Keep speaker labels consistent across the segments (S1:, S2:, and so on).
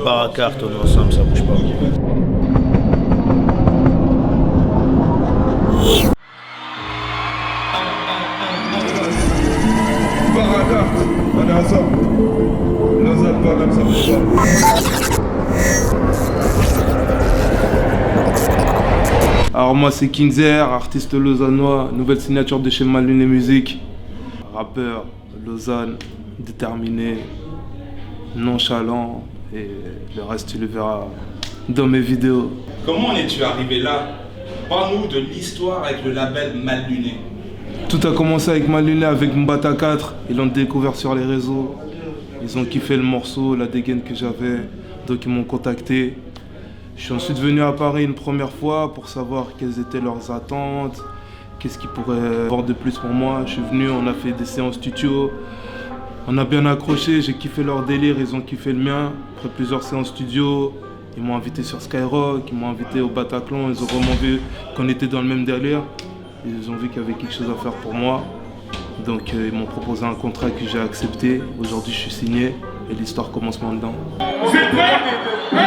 S1: Barakart, on est ensemble, ça bouge pas.
S2: Barakart, on est ensemble. Lausanne, Paname, ça bouge pas.
S3: Alors moi c'est Kingzer, artiste lausannois, nouvelle signature de chez Mal-Luné Musique. Rappeur, Lausanne, déterminé, nonchalant et le reste tu le verras dans mes vidéos.
S4: Comment en es-tu arrivé là? Parle-nous de l'histoire avec le label Mal-Luné.
S3: Tout a commencé avec Mal-Luné, avec Mbata 4, ils l'ont découvert sur les réseaux. Ils ont kiffé le morceau, la dégaine que j'avais, donc ils m'ont contacté. Je suis ensuite venu à Paris une première fois pour savoir quelles étaient leurs attentes, qu'est-ce qu'ils pourraient avoir de plus pour moi. Je suis venu, on a fait des séances studio, on a bien accroché, j'ai kiffé leur délire, ils ont kiffé le mien. Après plusieurs séances studio, ils m'ont invité sur Skyrock, ils m'ont invité au Bataclan, ils ont vraiment vu qu'on était dans le même délire. Ils ont vu qu'il y avait quelque chose à faire pour moi. Donc ils m'ont proposé un contrat que j'ai accepté. Aujourd'hui je suis signé et l'histoire commence maintenant.
S2: Vous êtes prêts? 1,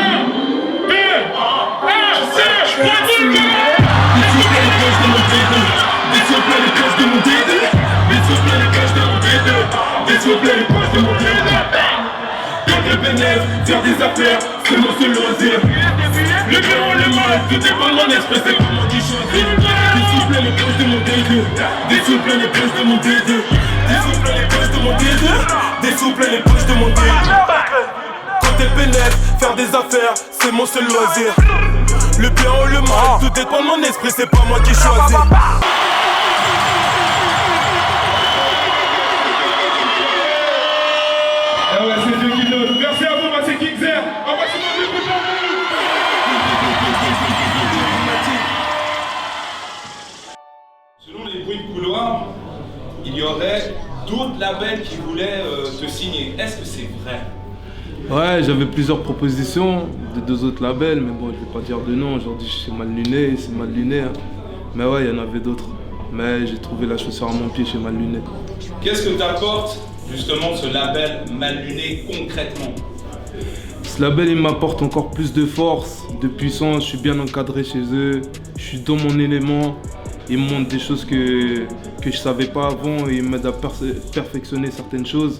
S2: 2, 1, c'est parti! Faire des affaires, c'est mon seul loisir. Le bien ou le mal, tout dépend de mon esprit, c'est pas moi qui choisis. Dessouffle les poches de mon D2, dessouffle les poches de mon D2, dessouffle les poches de mon D2, dessouffle les poches de mon D2. Quand elle pénètre, faire des affaires, c'est mon seul loisir. Le bien ou le mal, tout dépend de mon esprit, c'est pas moi qui choisis. Ah ouais, c'est Dieu qui donne. Merci à vous, moi c'est Kingzer. Un maximum de coups pour vous.
S4: Selon les bruits de couloir, il y aurait d'autres labels qui voulaient te signer. Est-ce que c'est vrai?
S3: Ouais, j'avais plusieurs propositions de 2 autres labels, mais bon, je vais pas dire de nom. Aujourd'hui, je suis Mal-Luné, c'est Mal-Luné. Hein. Mais ouais, il y en avait d'autres. Mais j'ai trouvé la chaussure à mon pied chez Mal-Luné.
S4: Qu'est-ce que t'apporte justement ce label Mal-Luné concrètement?
S3: Ce label, il m'apporte encore plus de force, de puissance. Je suis bien encadré chez eux. Je suis dans mon élément. Ils me montrent des choses que je savais pas avant et ils m'aident à perfectionner certaines choses.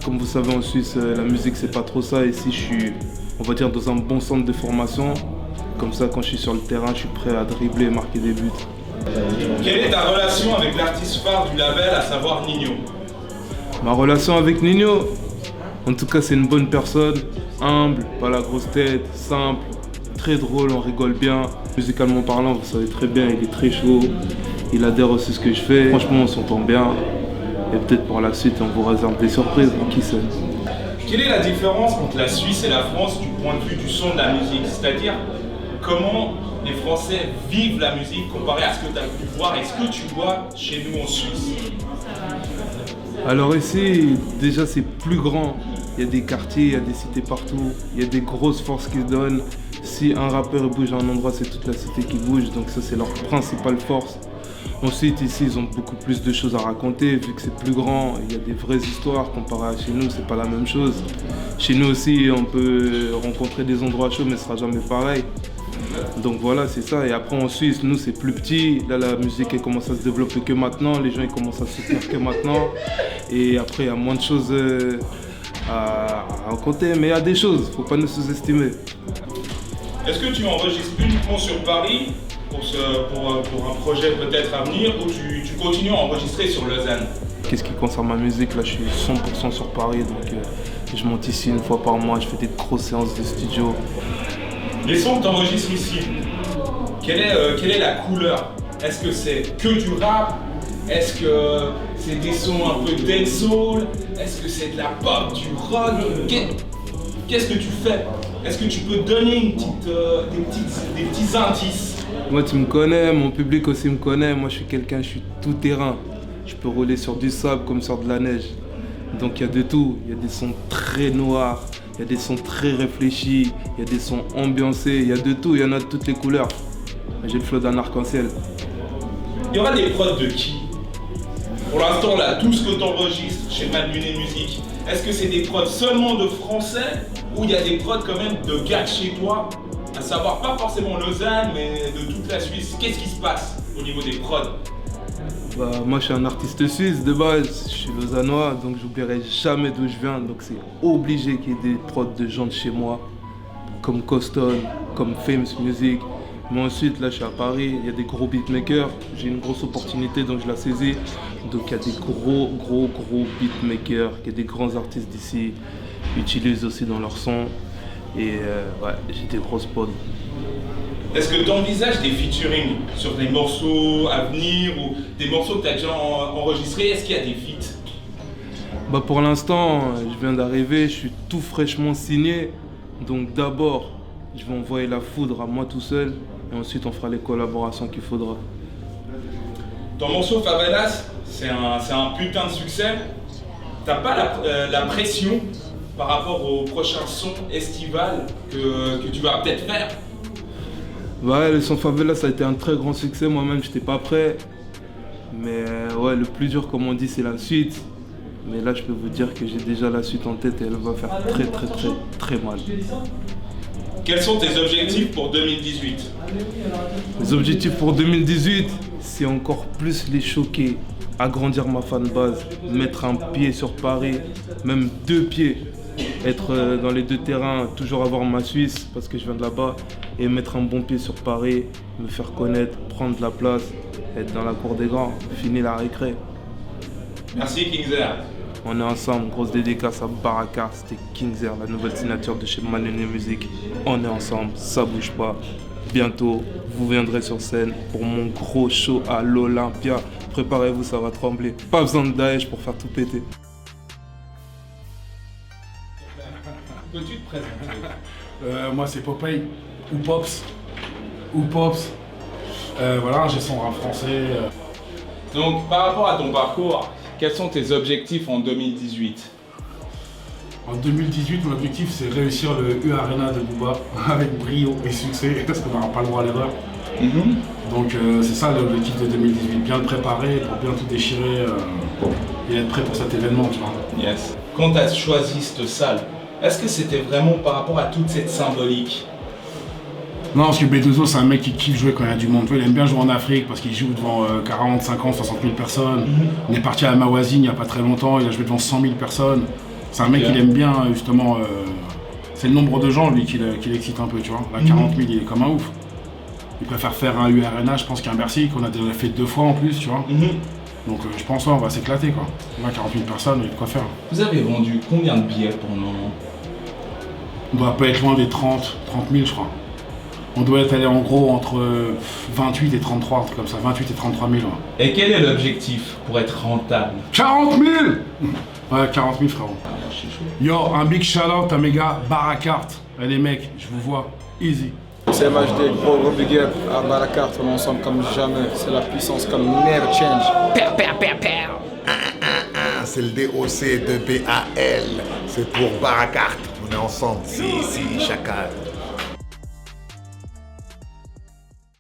S3: Comme vous savez, en Suisse, la musique, c'est pas trop ça. Ici, je suis, on va dire, dans un bon centre de formation. Comme ça, quand je suis sur le terrain, je suis prêt à dribbler et marquer des buts.
S4: Quelle est ta relation avec l'artiste phare du label, à savoir Nino?
S3: Ma relation avec Nino, en tout cas, c'est une bonne personne, humble, pas la grosse tête, simple, très drôle, on rigole bien. Musicalement parlant, vous savez très bien, il est très chaud, il adhère aussi à ce que je fais. Franchement, on s'entend bien. Et peut-être pour la suite, on vous réserve des surprises, qui sait.
S4: Quelle est la différence entre la Suisse et la France du point de vue du son de la musique? C'est-à-dire, comment les Français vivent la musique comparé à ce que tu as pu voir et ce que tu vois chez nous en Suisse?
S3: Alors ici, déjà c'est plus grand. Il y a des quartiers, il y a des cités partout. Il y a des grosses forces qui se donnent. Si un rappeur bouge à un endroit, c'est toute la cité qui bouge. Donc ça, c'est leur principale force. Ensuite, ici, ils ont beaucoup plus de choses à raconter, vu que c'est plus grand. Il y a des vraies histoires comparé à chez nous, c'est pas la même chose. Chez nous aussi, on peut rencontrer des endroits chauds, mais ce sera jamais pareil. Donc voilà, c'est ça. Et après en Suisse, nous c'est plus petit. Là, la musique elle commence à se développer que maintenant. Les gens ils commencent à soutenir que maintenant. Et après, il y a moins de choses à raconter. Mais il y a des choses, faut pas nous sous-estimer.
S4: Est-ce que tu enregistres uniquement sur Paris pour un projet peut-être à venir ou tu continues à enregistrer sur Lausanne?
S3: Qu'est-ce qui concerne ma musique, là je suis 100% sur Paris. Donc je monte ici une fois par mois, je fais des grosses séances de studio.
S4: Les sons que tu enregistres ici, quelle est la couleur? Est-ce que c'est que du rap? Est-ce que c'est des sons un peu dancehall? Est-ce que c'est de la pop, du rock? Qu'est-ce que tu fais? Est-ce que tu peux donner des petits indices?
S3: Moi tu me connais, mon public aussi me connaît. Moi je suis quelqu'un, je suis tout terrain. Je peux rouler sur du sable comme sur de la neige. Donc il y a de tout. Il y a des sons très noirs. Il y a des sons très réfléchis, il y a des sons ambiancés, il y a de tout, il y en a de toutes les couleurs. J'ai le flow d'un arc-en-ciel.
S4: Il y aura des prods de qui? Pour l'instant, là, tout ce que tu enregistres chez Mad Luné Musique, est-ce que c'est des prods seulement de français ou il y a des prods quand même de gars de chez toi? À savoir, pas forcément Lausanne, mais de toute la Suisse. Qu'est-ce qui se passe au niveau des prods?
S3: Bah, moi je suis un artiste suisse de base, je suis lausannois, donc j'oublierai jamais d'où je viens, donc c'est obligé qu'il y ait des prods de gens de chez moi, comme Coston, comme Famous Music. Mais ensuite là je suis à Paris, il y a des gros beatmakers, j'ai une grosse opportunité donc je la saisis. Donc il y a des gros beatmakers, il y a des grands artistes d'ici, utilisent aussi dans leur son. Et ouais, j'ai des grosses pods.
S4: Est-ce que tu envisages des featuring sur des morceaux à venir ou des morceaux que tu as déjà enregistrés? Est-ce qu'il y a des feats?
S3: Bah pour l'instant, je viens d'arriver, je suis tout fraîchement signé. Donc d'abord, je vais envoyer la foudre à moi tout seul et ensuite on fera les collaborations qu'il faudra.
S4: Ton morceau Favelas, c'est un putain de succès. T'as pas la pression par rapport au prochain son estival que tu vas peut-être faire?
S3: Ouais, le son Favela, ça a été un très grand succès. Moi-même, j'étais pas prêt. Mais ouais, le plus dur, comme on dit, c'est la suite. Mais là, je peux vous dire que j'ai déjà la suite en tête et elle va faire très mal.
S4: Quels sont tes objectifs pour 2018?
S3: Les objectifs pour 2018, c'est encore plus les choquer, agrandir ma fanbase, mettre un pied sur Paris, même 2 pieds. Être dans les 2 terrains, toujours avoir ma Suisse parce que je viens de là-bas et mettre un bon pied sur Paris, me faire connaître, prendre de la place, être dans la cour des grands, finir la récré.
S4: Merci Kingzer.
S3: On est ensemble, grosse dédicace à Baraka, c'était Kingzer, la nouvelle signature de chez Mad Luné Musique. On est ensemble, ça bouge pas. Bientôt, vous viendrez sur scène pour mon gros show à l'Olympia. Préparez-vous, ça va trembler. Pas besoin de Daesh pour faire tout péter.
S4: Peux-tu te présenter?
S5: Moi c'est Popeye ou Pops. Voilà, j'ai son rap français.
S4: Donc par rapport à ton parcours, quels sont tes objectifs en 2018?
S5: En 2018, mon objectif c'est réussir le U Arena de Booba avec brio et succès parce qu'on n'aura pas le droit à l'erreur. Donc c'est ça l'objectif de 2018, bien le préparer pour bien tout déchirer et être prêt pour cet événement, tu vois.
S4: Yes. Quand tu as choisi cette salle, est-ce que c'était vraiment par rapport à toute cette symbolique?
S5: Non, parce que B2O c'est un mec qui kiffe jouer quand il y a du monde. Tu vois, il aime bien jouer en Afrique parce qu'il joue devant 40, 50, 60 000 personnes. On est parti à Mawazine il n'y a pas très longtemps, il a joué devant 100 000 personnes. C'est un mec qui aime bien justement. C'est le nombre de gens lui qui l'excite un peu, tu vois. Là 40 000 il est comme un ouf. Il préfère faire un U Arena je pense qu'un Bercy qu'on a déjà fait 2 fois en plus, tu vois. Donc je pense ouais, on va s'éclater quoi. Là 40 000 personnes, il y a de quoi faire.
S4: Vous avez vendu combien de billets pour le moment?
S5: On doit pas être loin des 30 000 je crois. On doit être allé en gros entre 28 et 33, un truc comme ça, 28 et 33 000. Ouais.
S4: Et quel est l'objectif pour être rentable?
S5: 40 000. Ouais, 40 000 frérot. Yo, un big shout out à mes gars, Barakart. Et les mecs, je vous vois, easy.
S6: C'est MHD, gros big up à Barakart, on est ensemble comme jamais, c'est la puissance comme never change.
S7: C'est le DOC de BAL, c'est pour Barakart, on est ensemble, si, Chaka.